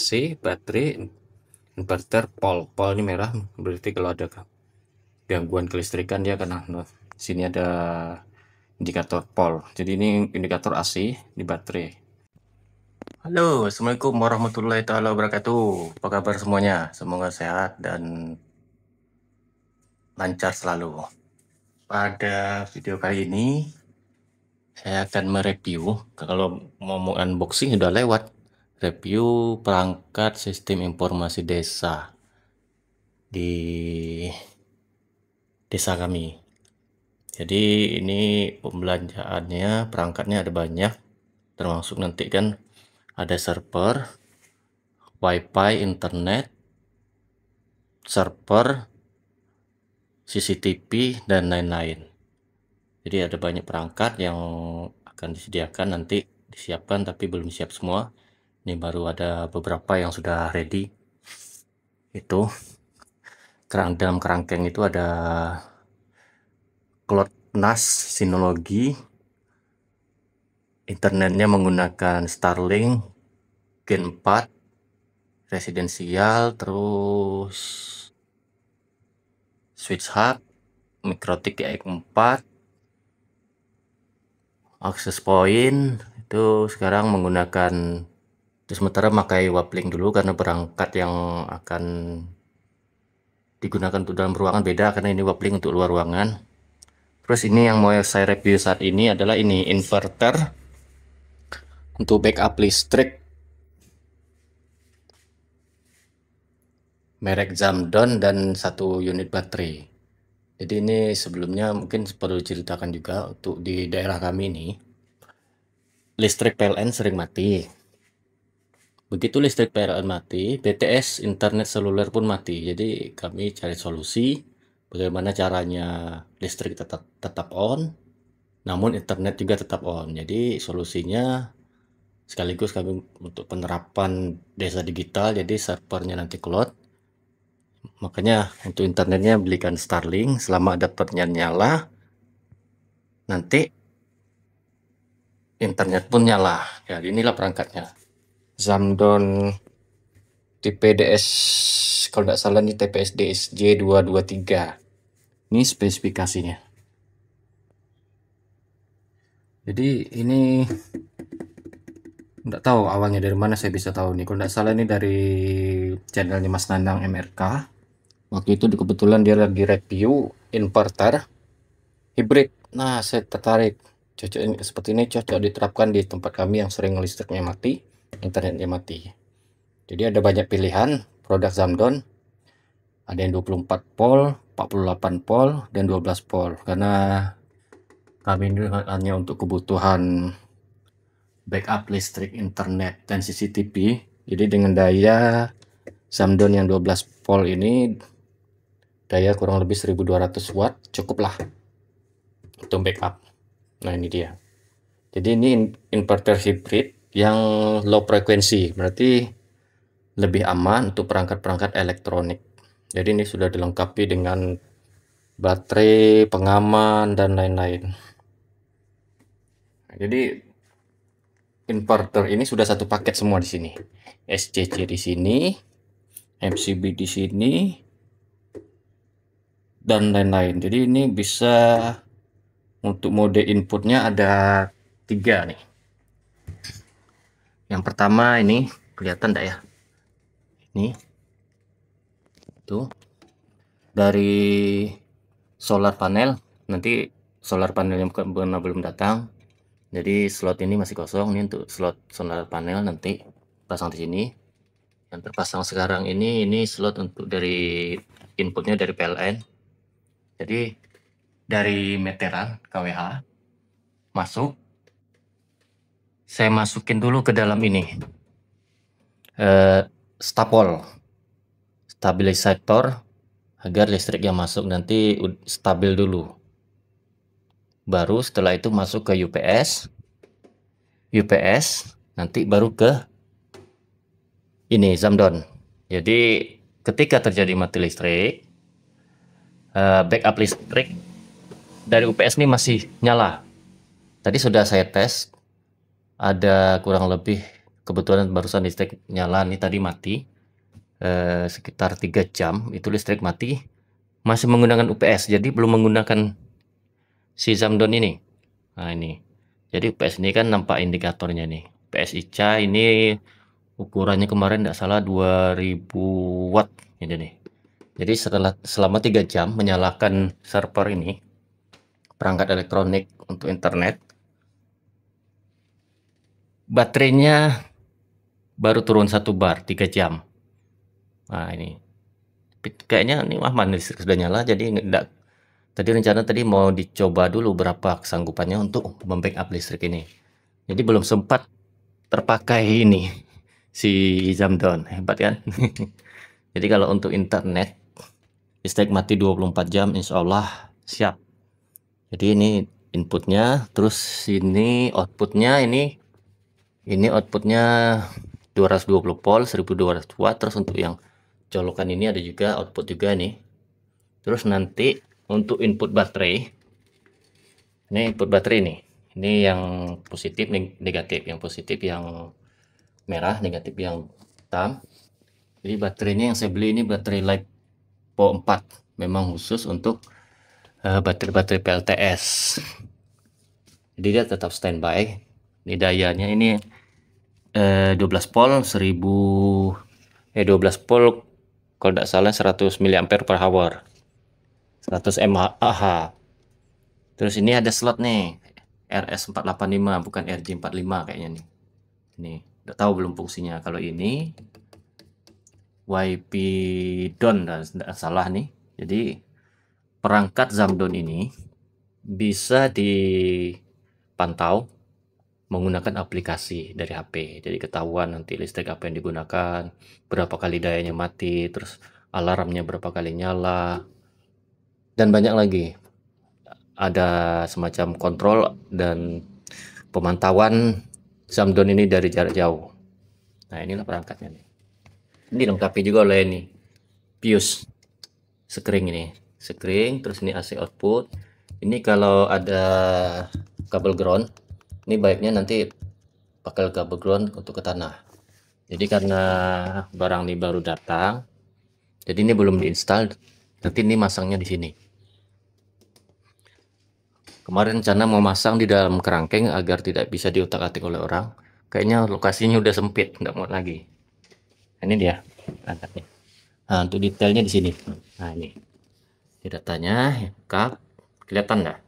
AC, baterai, inverter, pol. Pol ini merah, berarti kalau ada gangguan kelistrikan dia kena. Nah, sini ada indikator pol. Jadi ini indikator AC di baterai. Halo, assalamualaikum warahmatullahi taala wabarakatuh. Apa kabar semuanya? Semoga sehat dan lancar selalu. Pada video kali ini saya akan mereview, kalau mau unboxing udah lewat, review perangkat sistem informasi desa di desa kami. Jadi ini pembelanjaannya, perangkatnya ada banyak, termasuk nanti kan ada server, wifi, internet, server, CCTV, dan lain-lain. Jadi ada banyak perangkat yang akan disediakan, nanti disiapkan tapi belum siap semua. Ini baru ada beberapa yang sudah ready. Itu dalam kerangkeng itu ada Cloud NAS Synology, internetnya menggunakan Starlink Gen 4 residensial, terus switch hub MikroTik IX4, access point itu sekarang menggunakan, terus sementara pakai waveling dulu karena perangkat yang akan digunakan untuk dalam ruangan beda, karena ini waveling untuk luar ruangan. Terus ini yang mau saya review saat ini adalah ini inverter untuk backup listrik merek Zamdon dan 1 unit baterai. Jadi ini sebelumnya mungkin perlu diceritakan juga, untuk di daerah kami ini listrik PLN sering mati. Begitu listrik PLN mati, BTS internet seluler pun mati. Jadi kami cari solusi bagaimana caranya listrik tetap on, namun internet juga tetap on. Jadi solusinya sekaligus kami untuk penerapan desa digital, jadi servernya nanti cloud. Makanya untuk internetnya belikan Starlink, selama adaptornya nyala nanti internet pun nyala. Ya, inilah perangkatnya. Zamdon tipe DS, kalau tidak salah ini TPS DSJ 223. Ini spesifikasinya. Jadi ini nggak tahu awalnya dari mana saya bisa tahu nih. Kalau nggak salah ini dari channelnya Mas Nanang MRK. Waktu itu kebetulan dia lagi review inverter hybrid. Nah, saya tertarik. Cocok ini, seperti ini cocok diterapkan di tempat kami yang sering listriknya mati, internetnya mati. Jadi ada banyak pilihan produk Zamdon. Ada yang 24 volt, 48 volt, dan 12 volt. Karena kami ini hanya untuk kebutuhan backup listrik, internet, dan CCTV. Jadi dengan daya Zamdon yang 12 volt ini, daya kurang lebih 1200 watt, cukuplah untuk backup. Nah, ini dia. Jadi ini inverter hybrid yang low frekuensi, berarti lebih aman untuk perangkat-perangkat elektronik. Jadi ini sudah dilengkapi dengan baterai, pengaman, dan lain-lain. Nah, jadi inverter ini sudah satu paket semua di sini. SCC di sini, MCB di sini, dan lain-lain. Jadi ini bisa, untuk mode inputnya ada 3 nih. Yang pertama ini kelihatan enggak ya? Ini tuh dari solar panel. Nanti solar panel yang belum datang, jadi slot ini masih kosong. Ini untuk slot solar panel, nanti pasang di sini. Yang terpasang sekarang ini slot untuk dari inputnya dari PLN. Jadi dari meteran KWH masuk, saya masukin dulu ke dalam ini stabilisator agar listrik yang masuk nanti stabil dulu. Baru setelah itu masuk ke UPS nanti baru ke ini Zamdon. Jadi ketika terjadi mati listrik, backup listrik dari UPS ini masih nyala. Tadi sudah saya tes, ada kurang lebih kebetulan barusan listrik nyala nih, tadi mati sekitar 3 jam itu listrik mati, masih menggunakan UPS, jadi belum menggunakan si Zamdon ini. Nah ini, jadi UPS ini kan nampak indikatornya nih, UPS ICA ini ukurannya kemarin nggak salah 2000 watt ini nih. Jadi selama 3 jam menyalakan server ini, perangkat elektronik untuk internet, baterainya baru turun 1 bar 3 jam. Nah ini, kayaknya ini aman, listrik sudah nyala, jadi enggak. Tadi rencana tadi mau dicoba dulu berapa kesanggupannya untuk membackup listrik ini. Jadi belum sempat terpakai ini si Zamdon, hebat kan? Jadi kalau untuk internet listrik mati 24 jam insya Allah siap. Jadi ini inputnya, terus ini outputnya, ini outputnya 220 volt 1200 watt. Terus untuk yang colokan ini ada juga output juga nih. Terus nanti untuk input baterai, ini input baterai nih, ini yang positif negatif, yang positif yang merah, negatif yang hitam. Jadi baterainya yang saya beli ini baterai LiPo 4, memang khusus untuk baterai-baterai PLTS. Jadi dia tetap standby. Ini dayanya ini 12 volt 12 volt kalau tidak salah 100 mAh per hour, 100 mAh. Terus ini ada slot nih, RS485 bukan RJ45 kayaknya nih. Ini udah tahu belum fungsinya. Kalau ini YP Don, tidak salah nih. Jadi perangkat Zamdon ini bisa dipantau menggunakan aplikasi dari HP. Jadi ketahuan nanti listrik apa yang digunakan, berapa kali dayanya mati, terus alarmnya berapa kali nyala, dan banyak lagi. Ada semacam kontrol dan pemantauan Zamdon ini dari jarak jauh. Nah inilah perangkatnya nih. Ini dilengkapi juga oleh ini fuse sekring, ini sekring, terus ini AC output. Ini kalau ada kabel ground, ini baiknya nanti pakai kabel ground untuk ke tanah. Jadi karena barang ini baru datang, jadi ini belum diinstal, nanti ini masangnya di sini. Kemarin rencana mau masang di dalam kerangkeng agar tidak bisa diutak-atik oleh orang. Kayaknya lokasinya udah sempit, nggak mau lagi. Ini dia angkatnya. Nah, untuk detailnya di sini. Nah ini datanya, kap, kelihatan nggak?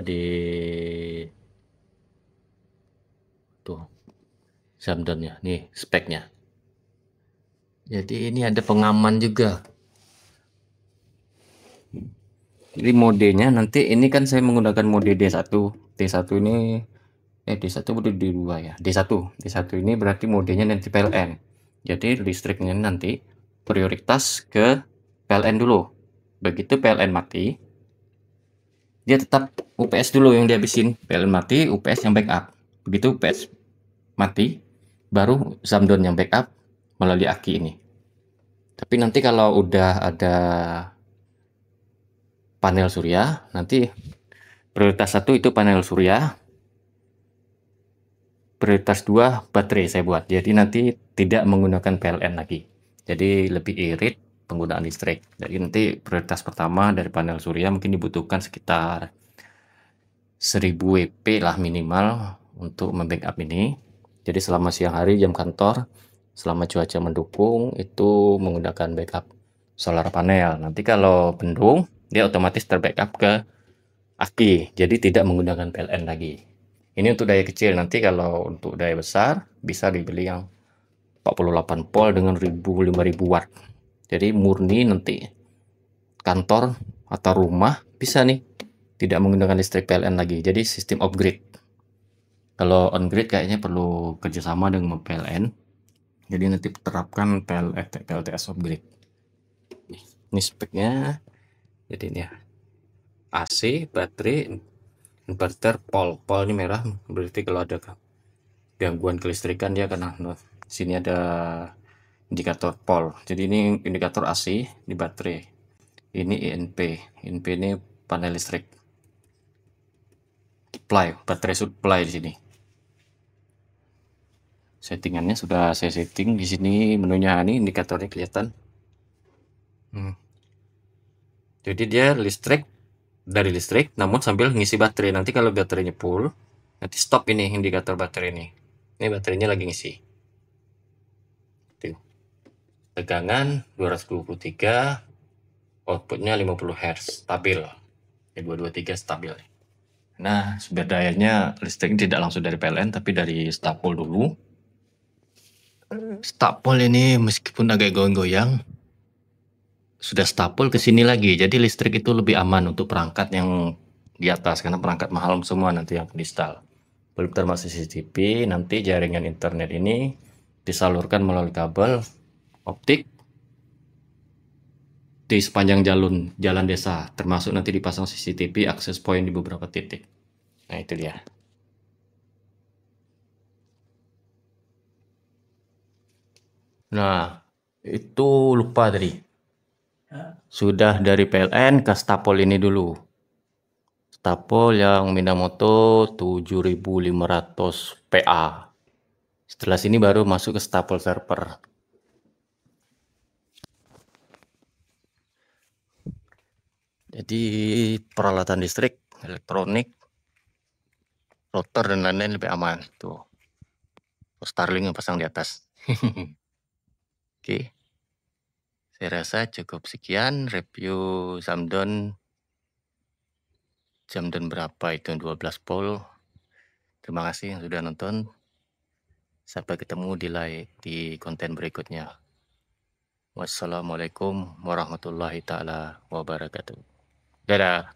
Di tuh Zamdonnya, nih speknya. Jadi ini ada pengaman juga. Jadi modenya nanti ini kan saya menggunakan mode D1. D1 ini D1 atau D2 ya? D1 ini berarti modenya nanti PLN. Jadi listriknya nanti prioritas ke PLN dulu. Begitu PLN mati, dia tetap UPS dulu yang dihabisin. PLN mati, UPS yang backup. Begitu UPS mati, baru Zamdon yang backup melalui aki ini. Tapi nanti kalau udah ada panel surya, nanti prioritas 1 itu panel surya, prioritas 2 baterai saya buat. Jadi nanti tidak menggunakan PLN lagi. Jadi lebih irit penggunaan listrik. Jadi nanti prioritas pertama dari panel surya mungkin dibutuhkan sekitar 1000 WP lah minimal untuk membackup ini. Jadi selama siang hari jam kantor, selama cuaca mendukung itu menggunakan backup solar panel. Nanti kalau mendung dia otomatis terbackup ke aki, jadi tidak menggunakan PLN lagi. Ini untuk daya kecil. Nanti kalau untuk daya besar bisa dibeli yang 48 volt dengan 5000 watt. Jadi murni nanti kantor atau rumah bisa nih tidak menggunakan listrik PLN lagi. Jadi sistem off grid. Kalau on grid kayaknya perlu kerjasama dengan PLN. Jadi nanti terapkan PLTS off grid. Ini speknya. Jadi ini ya. AC, baterai, inverter, pol ini merah berarti kalau ada gangguan kelistrikan dia karena sini ada indikator pol. Jadi ini indikator AC di baterai. Ini INP ini panel listrik. Supply, baterai supply di sini. Settingannya sudah saya setting di sini, menunya ini indikatornya kelihatan. Jadi dia dari listrik, namun sambil ngisi baterai. Nanti kalau baterainya full, nanti stop ini indikator baterai ini. Ini baterainya lagi ngisi. Tuh. Tegangan 223, outputnya 50 Hz, stabil. 223 stabil. Nah, sumber dayanya listrik tidak langsung dari PLN, tapi dari stapol dulu. Stapol ini meskipun agak goyang-goyang, sudah stapol ke sini lagi. Jadi listrik itu lebih aman untuk perangkat yang di atas, karena perangkat mahal semua nanti yang install. Belum termasuk CCTV, nanti jaringan internet ini disalurkan melalui kabel optik di sepanjang jalan desa, termasuk nanti dipasang CCTV access point di beberapa titik. Nah, itu dia. Nah, itu lupa tadi. Sudah dari PLN ke stapol ini dulu. Stapol yang Minamoto 7500 PA. Setelah sini baru masuk ke stapol server. Jadi peralatan listrik, elektronik, router dan lain-lain lebih aman. Tuh. Starlink yang pasang di atas. Oke. Saya rasa cukup sekian review Zamdon. Zamdon berapa itu? 12 volt. Terima kasih yang sudah nonton. Sampai ketemu di konten berikutnya. Wassalamualaikum warahmatullahi taala wabarakatuh. Dadah.